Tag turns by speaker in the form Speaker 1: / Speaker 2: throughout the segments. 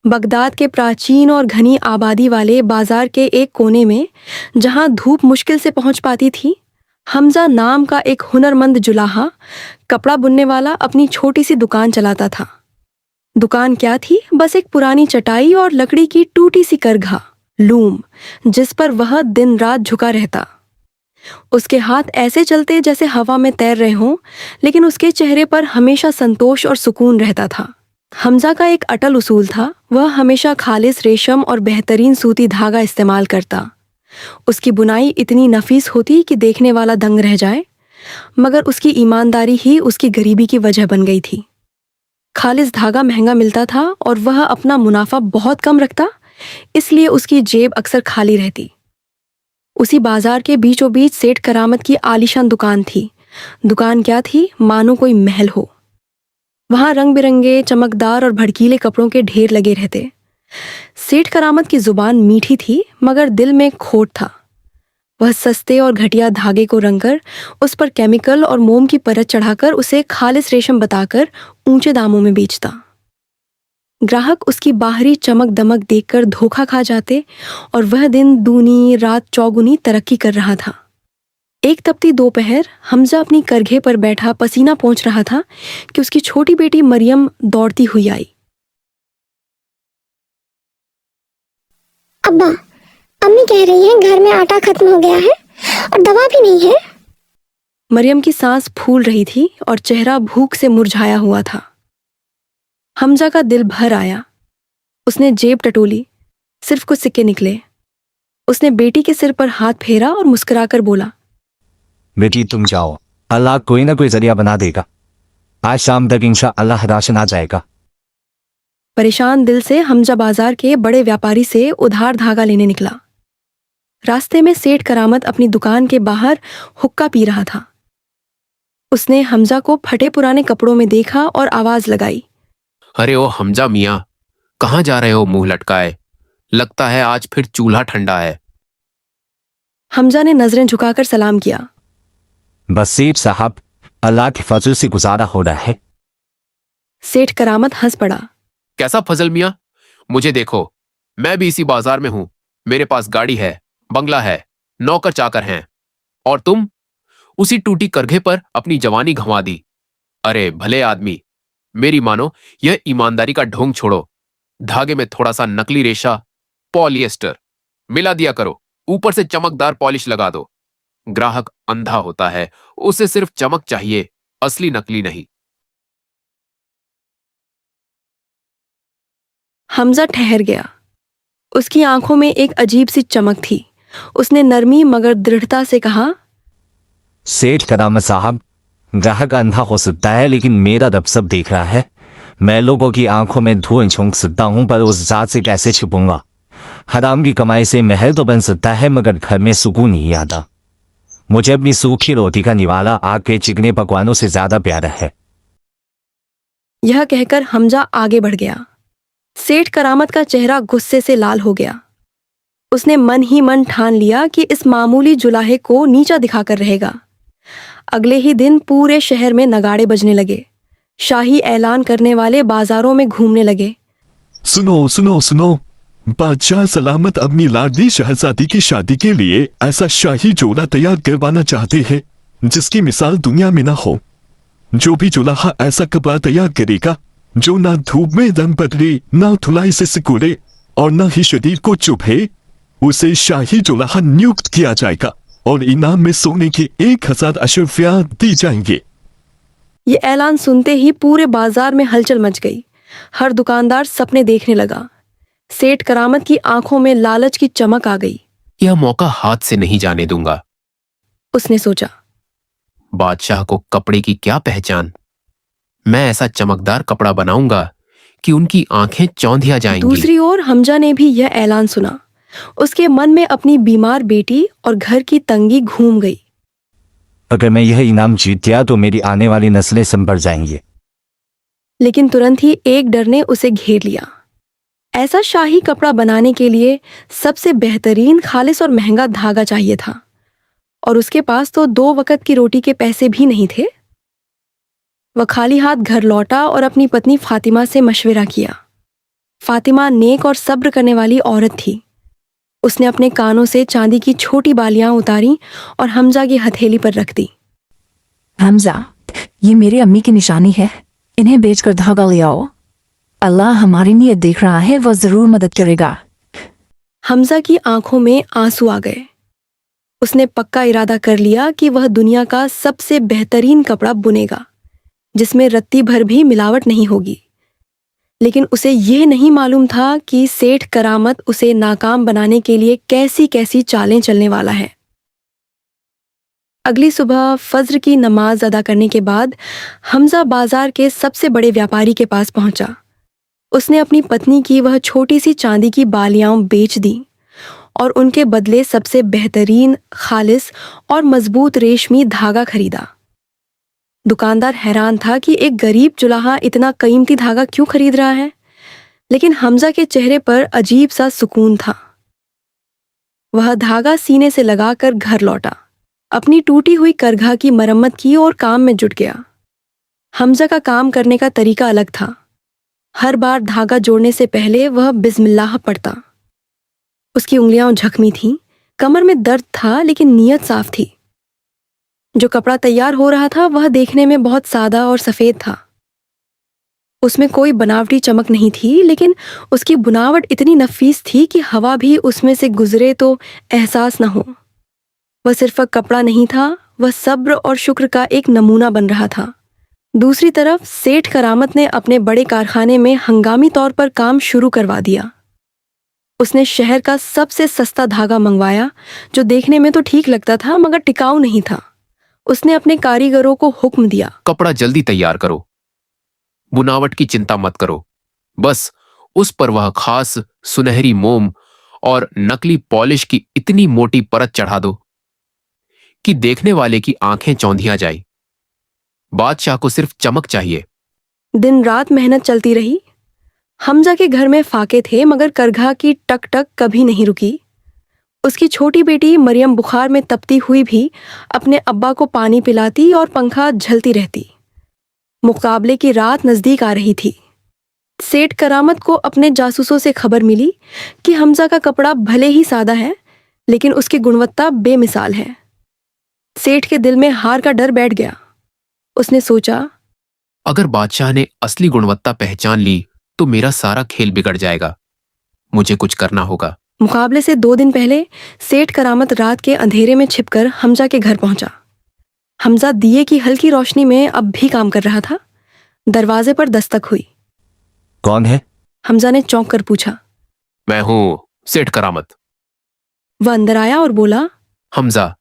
Speaker 1: Baghdad के प्राचीन और घनी आबादी वाले बाजार के एक कोने में, जहां धूप मुश्किल से पहुंच पाती थी, हमजा नाम का एक हुनरमंद जुलाहा, कपड़ा बुनने वाला, अपनी छोटी सी दुकान चलाता था। दुकान क्या थी, बस एक पुरानी चटाई और लकड़ी की टूटी सी करघा, लूम, जिस पर वह दिन रात झुका रहता। उसके हाथ ऐसे चलते जैसे हवा में तैर रहे हों, लेकिन उसके चेहरे पर हमेशा संतोष और सुकून रहता था। हमजा का एक अटल उसूल था, वह हमेशा खालिस रेशम और बेहतरीन सूती धागा इस्तेमाल करता। उसकी बुनाई इतनी नफीस होती कि देखने वाला दंग रह जाए, मगर उसकी ईमानदारी ही उसकी गरीबी की वजह बन गई थी। खालिस धागा महंगा मिलता था और वह अपना मुनाफा बहुत कम रखता, इसलिए उसकी जेब अक्सर खाली रहती। उसी बाजार के बीचों बीच सेठ करामत की आलीशान दुकान थी। दुकान क्या थी, मानो कोई महल हो। वहां रंग बिरंगे, चमकदार और भड़कीले कपड़ों के ढेर लगे रहते। सेठ करामत की जुबान मीठी थी, मगर दिल में खोट था। वह सस्ते और घटिया धागे को रंगकर, उस पर केमिकल और मोम की परत चढ़ाकर उसे खालिस रेशम बताकर ऊंचे दामों में बेचता। ग्राहक उसकी बाहरी चमक दमक देखकर धोखा खा जाते और वह दिन दूनी रात चौगुनी तरक्की कर रहा था। एक तपती दोपहर, हमजा अपनी करघे पर बैठा पसीना पोंछ रहा था कि उसकी छोटी बेटी मरियम दौड़ती हुई आई।
Speaker 2: अब्बा, अम्मी कह रही हैं घर में आटा खत्म हो गया है और दवा भी नहीं है।
Speaker 1: मरियम की सांस फूल रही थी और चेहरा भूख से मुरझाया हुआ था। हमजा का दिल भर आया। उसने जेब टटोली, सिर्फ कुछ सिक्के निकले। उसने बेटी के सिर पर हाथ फेरा और मुस्कुराकर बोला,
Speaker 3: बेटी तुम जाओ, अल्लाह कोई ना कोई जरिया बना देगा। आज शाम तक इंशाअल्लाह राशन आ जाएगा।
Speaker 1: परेशान दिल से हमजा बाजार के बड़े व्यापारी से उधार धागा लेने निकला। रास्ते में सेठ करामत अपनी दुकान के बाहर हुक्का पी रहा था। उसने हमजा को फटे पुराने कपड़ों में देखा और आवाज लगाई,
Speaker 4: अरे ओ हमजा मियाँ, कहाँ जा रहे हो मुंह लटकाए? लगता है आज फिर चूल्हा ठंडा है।
Speaker 1: हमजा ने नजरें झुकाकर सलाम किया।
Speaker 3: बस सेठ साहब, अल्लाह के फजल से गुजारा हो रहा है।
Speaker 1: सेठ करामत हंस पड़ा।
Speaker 4: कैसा फजल मियाँ? मुझे देखो, मैं भी इसी बाजार में हूं। मेरे पास गाड़ी है, बंगला है, नौकर चाकर हैं, और तुम उसी टूटी करघे पर अपनी जवानी घंवा दी। अरे भले आदमी, मेरी मानो यह ईमानदारी का ढोंग छोड़ो। धागे में थोड़ा सा नकली रेशा, पॉलिएस्टर मिला दिया करो, ऊपर से चमकदार पॉलिश लगा दो। ग्राहक अंधा होता है, उसे सिर्फ चमक चाहिए, असली नकली नहीं।
Speaker 1: हमजा ठहर गया। उसकी आंखों में एक अजीब सी चमक थी। उसने नरमी मगर दृढ़ता से कहा,
Speaker 3: सेठ करामत साहब, ग्राहक अंधा हो सकता है, लेकिन मेरा रब सब देख रहा है। मैं लोगों की आंखों में धुएं झोंक सकता हूं, पर उस जात से कैसे छिपूंगा? हराम की कमाई से महल तो बन सकता है, मगर घर में सुकून नहीं आता। मुझे अपनी सूखी रोटी का निवाला आग के चिकने पकवानों से ज्यादा प्यारा है।
Speaker 1: यह कहकर हमजा आगे बढ़ गया। सेठ करामत का चेहरा गुस्से से लाल हो गया। उसने मन ही मन ठान लिया कि इस मामूली जुलाहे को नीचा दिखाकर रहेगा। अगले ही दिन पूरे शहर में नगाड़े बजने लगे। शाही ऐलान करने वाले बाजारों में घूमने लगे।
Speaker 5: सुनो सुनो सुनो, बादशाह सलामत अपनी लाडली शहजादी की शादी के लिए ऐसा शाही जोड़ा तैयार करवाना चाहते हैं जिसकी मिसाल दुनिया में ना हो। जो भी जुलाहा ऐसा कपड़ा तैयार करेगा जो ना धूप में रंग बदले, ना धुलाई से सिकुड़े और ना ही शरीर को चुभे, उसे शाही जुलाहा नियुक्त किया जाएगा और इनाम में सोने के 1000 अशर्फिया दी जाएंगे।
Speaker 1: ये ऐलान सुनते ही पूरे बाजार में हलचल मच गई। हर दुकानदार सपने देखने लगा। सेठ करामत की आंखों में लालच की चमक आ गई।
Speaker 4: यह मौका हाथ से नहीं जाने दूंगा।
Speaker 1: उसने सोचा,
Speaker 4: बादशाह को कपड़े की क्या पहचान। मैं ऐसा चमकदार कपड़ा बनाऊंगा कि उनकी आंखें चौंधिया जाएंगी।
Speaker 1: दूसरी ओर हमजा ने भी यह ऐलान सुना। उसके मन में अपनी बीमार बेटी और घर की तंगी घूम गई।
Speaker 3: अगर मैं यह इनाम जीत गया तो मेरी आने वाली नस्लें संभल जाएंगी।
Speaker 1: लेकिन तुरंत ही एक डर ने उसे घेर लिया। ऐसा शाही कपड़ा बनाने के लिए सबसे बेहतरीन, खालिस और महंगा धागा चाहिए था, और उसके पास तो 2 वक्त की रोटी के पैसे भी नहीं थे। वह खाली हाथ घर लौटा और अपनी पत्नी फातिमा से मशवरा किया। फातिमा नेक और सब्र करने वाली औरत थी। उसने अपने कानों से चांदी की छोटी बालियां उतारी और हमजा की हथेली पर रख दी।
Speaker 6: हमजा, ये मेरी अम्मी की निशानी है, इन्हें बेचकर धागा ले आओ। अल्लाह हमारी नीयत देख रहा है, वह जरूर मदद करेगा।
Speaker 1: हमजा की आंखों में आंसू आ गए। उसने पक्का इरादा कर लिया कि वह दुनिया का सबसे बेहतरीन कपड़ा बुनेगा, जिसमें रत्ती भर भी मिलावट नहीं होगी। लेकिन उसे यह नहीं मालूम था कि सेठ करामत उसे नाकाम बनाने के लिए कैसी कैसी चालें चलने वाला है। अगली सुबह फज्र की नमाज अदा करने के बाद हमजा बाजार के सबसे बड़े व्यापारी के पास पहुंचा। उसने अपनी पत्नी की वह छोटी सी चांदी की बालियां बेच दी और उनके बदले सबसे बेहतरीन, खालिस और मजबूत रेशमी धागा खरीदा। दुकानदार हैरान था कि एक गरीब जुलाहा इतना कीमती धागा क्यों खरीद रहा है, लेकिन हमजा के चेहरे पर अजीब सा सुकून था। वह धागा सीने से लगाकर घर लौटा, अपनी टूटी हुई करघा की मरम्मत की और काम में जुट गया। हमजा का काम करने का तरीका अलग था। हर बार धागा जोड़ने से पहले वह बिस्मिल्लाह पढ़ता। उसकी उंगलियां जख्मी थीं, कमर में दर्द था, लेकिन नीयत साफ थी। जो कपड़ा तैयार हो रहा था वह देखने में बहुत सादा और सफ़ेद था। उसमें कोई बनावटी चमक नहीं थी, लेकिन उसकी बुनावट इतनी नफीस थी कि हवा भी उसमें से गुजरे तो एहसास न हो। वह सिर्फ कपड़ा नहीं था, वह सब्र और शुक्र का एक नमूना बन रहा था। दूसरी तरफ सेठ करामत ने अपने बड़े कारखाने में हंगामी तौर पर काम शुरू करवा दिया। उसने शहर का सबसे सस्ता धागा मंगवाया, जो देखने में तो ठीक लगता था मगर टिकाऊ नहीं था। उसने अपने कारीगरों को हुक्म दिया,
Speaker 4: कपड़ा जल्दी तैयार करो, बुनावट की चिंता मत करो, बस उस पर वह खास सुनहरी मोम और नकली पॉलिश की इतनी मोटी परत चढ़ा दो कि देखने वाले की आंखें चौंधिया जाए। बादशाह को सिर्फ चमक चाहिए।
Speaker 1: दिन रात मेहनत चलती रही। हमजा के घर में फाके थे, मगर करघा की टक टक कभी नहीं रुकी। उसकी छोटी बेटी मरियम बुखार में तपती हुई भी अपने अब्बा को पानी पिलाती और पंखा झलती रहती। मुकाबले की रात नजदीक आ रही थी। सेठ करामत को अपने जासूसों से खबर मिली कि हमजा का कपड़ा भले ही सादा है, लेकिन उसकी गुणवत्ता बेमिसाल है। सेठ के दिल में हार का डर बैठ गया। उसने सोचा,
Speaker 4: अगर बादशाह ने असली गुणवत्ता पहचान ली तो मेरा सारा खेल बिगड़ जाएगा। मुझे कुछ करना होगा।
Speaker 1: मुकाबले से 2 दिन पहले सेठ करामत रात के अंधेरे में छिपकर हमजा के घर पहुंचा। हमजा दिए की हल्की रोशनी में अब भी काम कर रहा था। दरवाजे पर दस्तक हुई।
Speaker 3: कौन है?
Speaker 1: हमजा ने चौंक कर पूछा।
Speaker 4: मैं हूं सेठ करामत।
Speaker 1: वह अंदर आया और बोला,
Speaker 4: हमजा,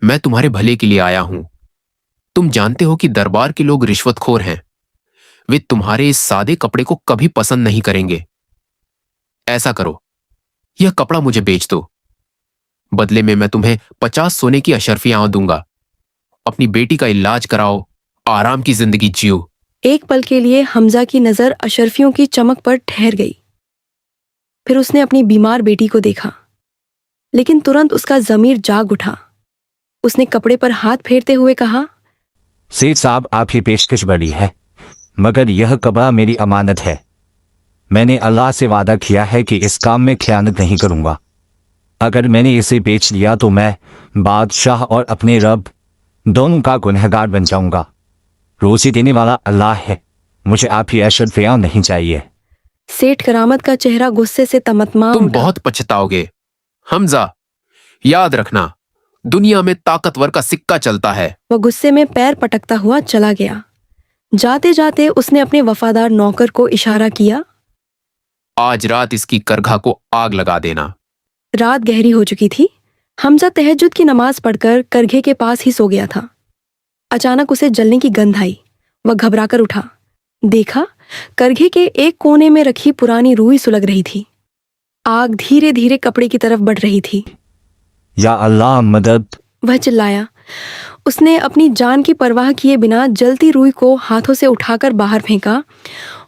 Speaker 4: मैं तुम्हारे भले के लिए आया हूं। तुम जानते हो कि दरबार के लोग रिश्वतखोर हैं। वे तुम्हारे इस सादे कपड़े को कभी पसंद नहीं करेंगे। ऐसा करो, यह कपड़ा मुझे बेच दो। बदले में मैं तुम्हें 50 सोने की अशर्फियां दूंगा। अपनी बेटी का इलाज कराओ, आराम की जिंदगी जियो।
Speaker 1: एक पल के लिए हमजा की नजर अशर्फियों की चमक पर ठहर गई। फिर उसने अपनी बीमार बेटी को देखा, लेकिन तुरंत उसका जमीर जाग उठा। उसने कपड़े पर हाथ फेरते हुए कहा,
Speaker 3: सेठ साहब, आपकी पेशकश बड़ी है, मगर यह कपड़ा मेरी अमानत है। मैंने अल्लाह से वादा किया है कि इस काम में खयानत नहीं करूंगा। अगर मैंने इसे बेच लिया तो मैं बादशाह और अपने रब दोनों का गुनहगार बन जाऊंगा। रोजी देने वाला अल्लाह है, मुझे आपकी अशर्फियां नहीं चाहिए।
Speaker 1: सेठ करामत का चेहरा गुस्से से तमतमा
Speaker 4: तुम
Speaker 1: उठा।
Speaker 4: बहुत पछताओगे हमजा। याद रखना, दुनिया में ताकतवर का सिक्का चलता है।
Speaker 1: वह गुस्से में पैर पटकता हुआ चला गया। जाते जाते उसने अपने वफादार नौकर को इशारा किया,
Speaker 4: आज रात इसकी करघा को आग लगा देना।
Speaker 1: रात गहरी हो चुकी थी। हमजा तहज्जुद की नमाज पढ़कर करघे के पास ही सो गया था। अचानक उसे जलने की गंध आई। वह घबराकर उठा। देखा, करघे के एक कोने में रखी पुरानी रुई सुलग रही थी। आग धीरे धीरे कपड़े की तरफ बढ़ रही थी।
Speaker 3: या अल्लाह, मदद!
Speaker 1: वह चिल्लाया। उसने अपनी जान की परवाह किए बिना जलती रुई को हाथों से उठाकर बाहर फेंका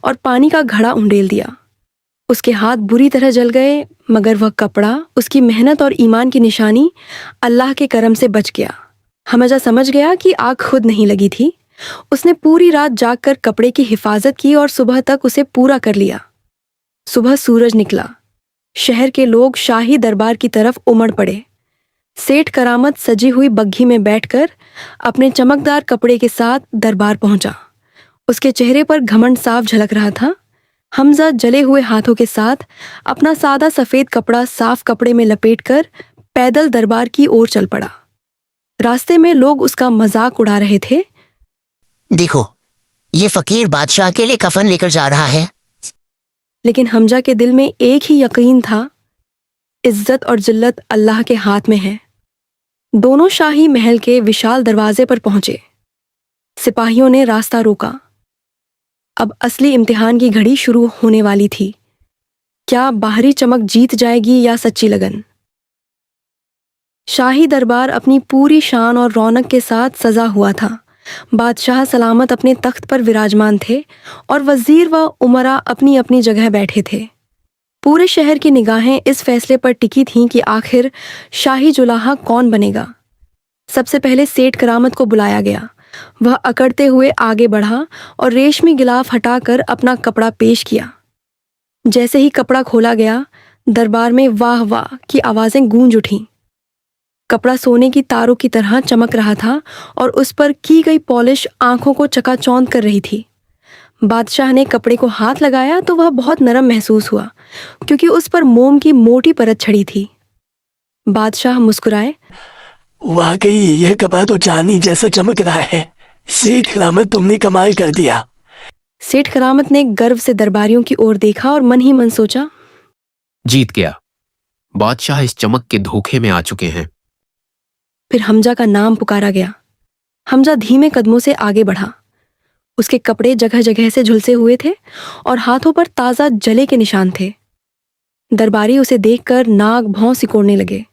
Speaker 1: और पानी का घड़ा उंडेल दिया। उसके हाथ बुरी तरह जल गए, मगर वह कपड़ा, उसकी मेहनत और ईमान की निशानी अल्लाह के करम से बच गया। हमजा समझ गया कि आग खुद नहीं लगी थी। उसने पूरी रात जागकर कपड़े की हिफाजत की और सुबह तक उसे पूरा कर लिया। सुबह सूरज निकला। शहर के लोग शाही दरबार की तरफ उमड़ पड़े। सेठ करामत सजी हुई बग्घी में बैठकर अपने चमकदार कपड़े के साथ दरबार पहुंचा। उसके चेहरे पर घमंड साफ झलक रहा था। हमजा जले हुए हाथों के साथ अपना सादा सफेद कपड़ा साफ कपड़े में लपेटकर पैदल दरबार की ओर चल पड़ा। रास्ते में लोग उसका मजाक उड़ा रहे थे।
Speaker 7: देखो, ये फकीर बादशाह के लिए कफन लेकर जा रहा है।
Speaker 1: लेकिन हमजा के दिल में एक ही यकीन था, इज्जत और जिल्लत अल्लाह के हाथ में है। दोनों शाही महल के विशाल दरवाजे पर पहुंचे। सिपाहियों ने रास्ता रोका। अब असली इम्तिहान की घड़ी शुरू होने वाली थी। क्या बाहरी चमक जीत जाएगी या सच्ची लगन? शाही दरबार अपनी पूरी शान और रौनक के साथ सजा हुआ था। बादशाह सलामत अपने तख्त पर विराजमान थे और वजीर व उमरा अपनी अपनी जगह बैठे थे। पूरे शहर की निगाहें इस फैसले पर टिकी थीं कि आखिर शाही जुलाहा कौन बनेगा। सबसे पहले सेठ करामत को बुलाया गया। वह अकड़ते हुए आगे बढ़ा और रेशमी गिलाफ हटाकर अपना कपड़ा पेश किया। जैसे ही कपड़ा खोला गया, दरबार में वाह वाह की आवाजें गूंज उठीं। कपड़ा सोने की तारों की तरह चमक रहा था और उस पर की गई पॉलिश आंखों को चकाचौंध कर रही थी। बादशाह ने कपड़े को हाथ लगाया तो वह बहुत नरम महसूस हुआ, क्योंकि उस पर मोम की मोटी परत छड़ी थी। बादशाह मुस्कुराए।
Speaker 8: वाकई यह कपड़ा तो चांदी जैसा चमक रहा है। सेठ करामत, तुमने कमाल कर दिया।
Speaker 1: सेठ करामत ने गर्व से दरबारियों की ओर देखा और मन ही मन सोचा,
Speaker 4: जीत गया। बादशाह इस चमक के धोखे में आ चुके हैं।
Speaker 1: फिर हमजा का नाम पुकारा गया। हमजा धीमे कदमों से आगे बढ़ा। उसके कपड़े जगह जगह से झुलसे हुए थे और हाथों पर ताज़ा जले के निशान थे। दरबारी उसे देखकर नाक भौं सिकोड़ने लगे।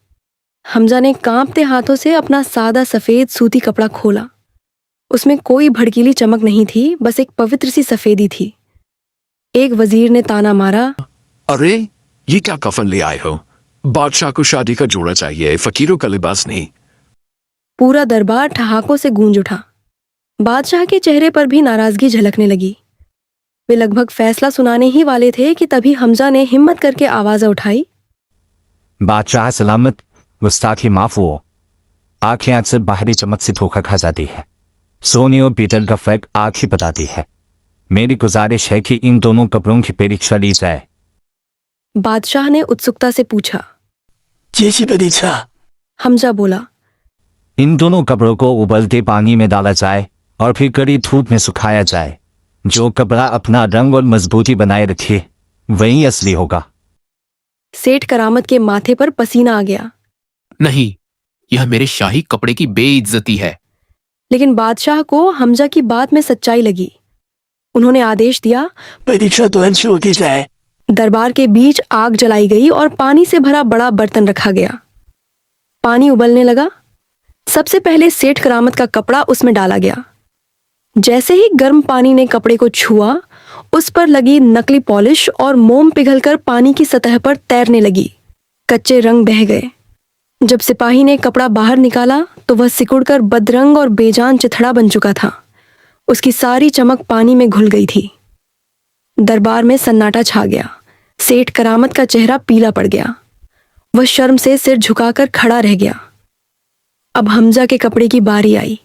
Speaker 1: हमजा ने कांपते हाथों से अपना सादा सफ़ेद सूती कपड़ा खोला। उसमें कोई भड़कीली चमक नहीं थी, बस एक पवित्र सी सफ़ेदी थी। एक वजीर ने ताना मारा,
Speaker 9: अरे ये क्या कफन ले आए हो? बादशाह को शादी का जोड़ा चाहिए, फकीरों का लिबास नहीं।
Speaker 1: पूरा दरबार ठहाकों से गूंज उठा। बादशाह के चेहरे पर भी नाराजगी झलकने लगी। वे लगभग फैसला सुनाने ही वाले थे कि तभी हमजा ने हिम्मत करके आवाज उठाई,
Speaker 3: बादशाह सलामत, गुस्ताखी माफ हो। आंखें अक्सर बाहरी चमक से धोखा खा जाती है। सोने और पीतल का फर्क आंख ही बताती है। मेरी गुजारिश है कि इन दोनों कपड़ों की परीक्षा ली जाए।
Speaker 1: बादशाह ने उत्सुकता से पूछा।
Speaker 8: जैसी परीक्षा?
Speaker 1: हमजा बोला,
Speaker 3: इन दोनों कपड़ों को उबलते पानी में डाला जाए और फिर कड़ी धूप में सुखाया जाए। जो कपड़ा अपना रंग और मजबूती बनाए रखे वही असली होगा।
Speaker 1: सेठ करामत के माथे पर पसीना आ गया।
Speaker 4: नहीं, यह मेरे शाही कपड़े की बेइज्जती है।
Speaker 1: लेकिन बादशाह को हमजा की बात में सच्चाई लगी। उन्होंने आदेश दिया,
Speaker 8: परीक्षा तुरंत शुरू की जाए।
Speaker 1: दरबार के बीच आग जलाई गई और पानी से भरा बड़ा बर्तन रखा गया। पानी उबलने लगा। सबसे पहले सेठ करामत का कपड़ा उसमें डाला गया। जैसे ही गर्म पानी ने कपड़े को छुआ, उस पर लगी नकली पॉलिश और मोम पिघलकर पानी की सतह पर तैरने लगी। कच्चे रंग बह गए। जब सिपाही ने कपड़ा बाहर निकाला तो वह सिकुड़कर बदरंग और बेजान चिथड़ा बन चुका था। उसकी सारी चमक पानी में घुल गई थी। दरबार में सन्नाटा छा गया। सेठ करामत का चेहरा पीला पड़ गया। वह शर्म से सिर झुकाकर खड़ा रह गया। अब हमजा के कपड़े की बारी आई।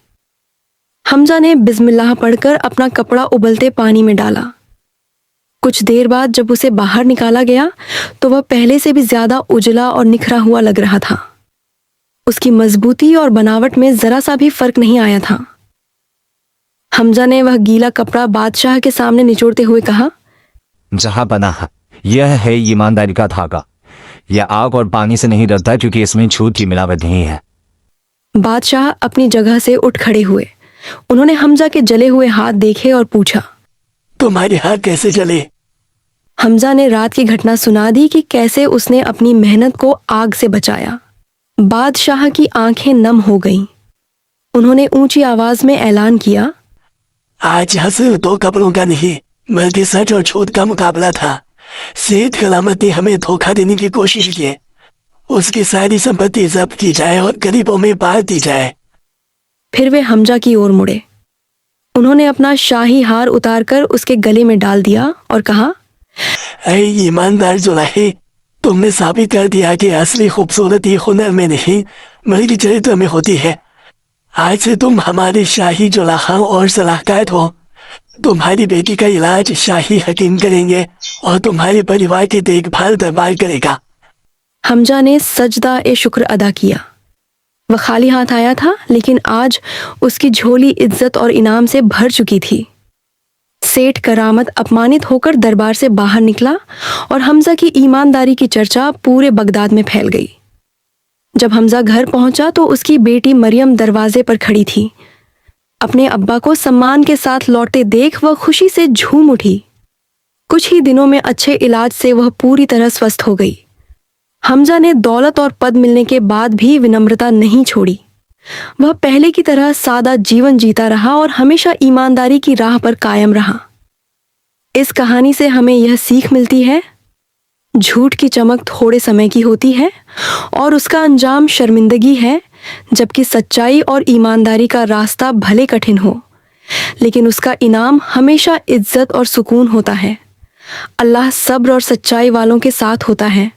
Speaker 1: हमजा ने बिस्मिल्लाह पढ़कर अपना कपड़ा उबलते पानी में डाला। कुछ देर बाद जब उसे बाहर निकाला गया तो वह पहले से भी ज्यादा उजला और निखरा हुआ लग रहा था। उसकी मजबूती और बनावट में जरा सा भी फर्क नहीं आया था। हमजा ने वह गीला कपड़ा बादशाह के सामने निचोड़ते हुए कहा,
Speaker 3: जहां बना है यह है ईमानदारी का धागा। यह आग और पानी से नहीं डरता क्योंकि इसमें छूट की मिलावट नहीं है।
Speaker 1: बादशाह अपनी जगह से उठ खड़े हुए। उन्होंने हमजा के जले हुए हाथ देखे और पूछा,
Speaker 8: तुम्हारे हाथ कैसे जले?
Speaker 1: हमजा ने रात की घटना सुना दी कि कैसे उसने अपनी मेहनत को आग से बचाया। बादशाह की आंखें नम हो गईं। उन्होंने ऊंची आवाज में ऐलान किया,
Speaker 8: आज हंस दो कपड़ों का नहीं बल्कि सच और झूठ का मुकाबला था। सेठ करामत ने हमें धोखा देने की कोशिश की। उसकी सारी संपत्ति जब्त की जाए और गरीबों में बांट दी जाए।
Speaker 1: फिर वे हमजा की ओर मुड़े। उन्होंने अपना शाही हार उतारकर उसके गले में डाल दिया और कहा,
Speaker 8: ऐ ईमानदार जुलाहे, तुमने साबित कर दिया कि असली खूबसूरती हुनर में नहीं बल्कि चरित्र में होती है। आज से तुम हमारे शाही जुलाहा और सलाहकार हो। तुम्हारी बेटी का इलाज शाही हकीम करेंगे और तुम्हारे परिवार की देखभाल दरबार करेगा।
Speaker 1: हमजा ने सजदा ए शुक्र अदा किया। वह खाली हाथ आया था, लेकिन आज उसकी झोली इज्जत और इनाम से भर चुकी थी। सेठ करामत अपमानित होकर दरबार से बाहर निकला और हमजा की ईमानदारी की चर्चा पूरे बगदाद में फैल गई। जब हमजा घर पहुंचा तो उसकी बेटी मरियम दरवाजे पर खड़ी थी। अपने अब्बा को सम्मान के साथ लौटते देख वह खुशी से झूम उठी। कुछ ही दिनों में अच्छे इलाज से वह पूरी तरह स्वस्थ हो गई। हमजा ने दौलत और पद मिलने के बाद भी विनम्रता नहीं छोड़ी। वह पहले की तरह सादा जीवन जीता रहा और हमेशा ईमानदारी की राह पर कायम रहा। इस कहानी से हमें यह सीख मिलती है, झूठ की चमक थोड़े समय की होती है और उसका अंजाम शर्मिंदगी है, जबकि सच्चाई और ईमानदारी का रास्ता भले कठिन हो, लेकिन उसका इनाम हमेशा इज्जत और सुकून होता है। अल्लाह सब्र और सच्चाई वालों के साथ होता है।